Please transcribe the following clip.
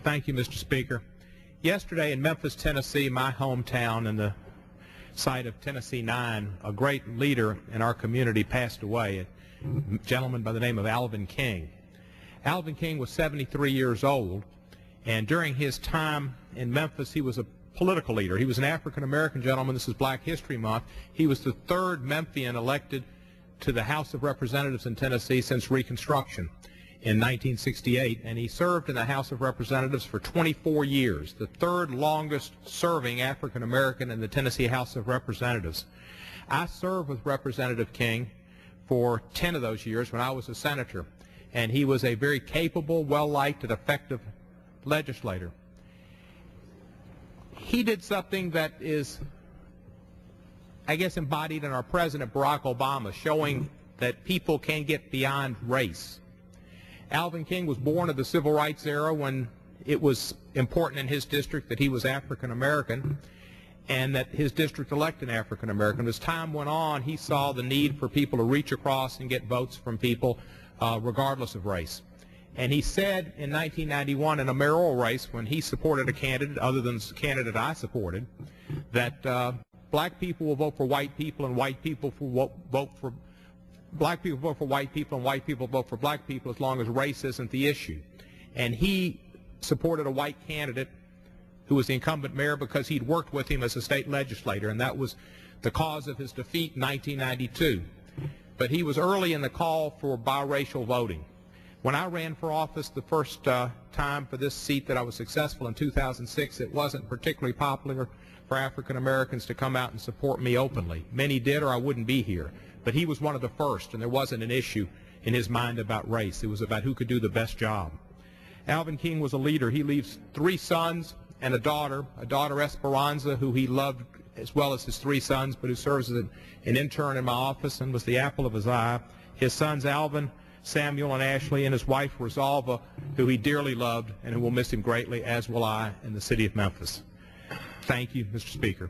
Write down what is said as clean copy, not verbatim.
Thank you, Mr. Speaker. Yesterday in Memphis, Tennessee, my hometown and the site of Tennessee 9, a great leader in our community passed away, a gentleman by the name of Alvin King. Alvin King was 73 years old, and during his time in Memphis, he was a political leader. He was an African-American gentleman. This is Black History Month. He was the third Memphian elected to the House of Representatives in Tennessee since Reconstruction in 1968, and he served in the House of Representatives for 24 years, the third longest serving African-American in the Tennessee House of Representatives. I served with Representative King for 10 of those years when I was a senator, and he was a very capable, well-liked, and effective legislator. He did something that is, I guess, embodied in our President Barack Obama, showing that people can get beyond race. Alvin King was born of the Civil Rights era when it was important in his district that he was African American and that his district elected African American. As time went on, he saw the need for people to reach across and get votes from people regardless of race. And he said in 1991 in a mayoral race when he supported a candidate other than the candidate I supported, that black people will vote for white people and white people will vote for black people vote for white people and white people vote for black people as long as race isn't the issue. And he supported a white candidate who was the incumbent mayor because he'd worked with him as a state legislator, and that was the cause of his defeat in 1992. But he was early in the call for biracial voting. When I ran for office the first time for this seat that I was successful in 2006, it wasn't particularly popular for African Americans to come out and support me openly. Many did, or I wouldn't be here. But he was one of the first, and there wasn't an issue in his mind about race. It was about who could do the best job. Alvin King was a leader. He leaves 3 sons and a daughter Esperanza, who he loved as well as his 3 sons, but who serves as an intern in my office and was the apple of his eye. His sons Alvin, Samuel, and Ashley, and his wife Rosalva, who he dearly loved and who will miss him greatly, as will I, in the city of Memphis. Thank you, Mr. Speaker.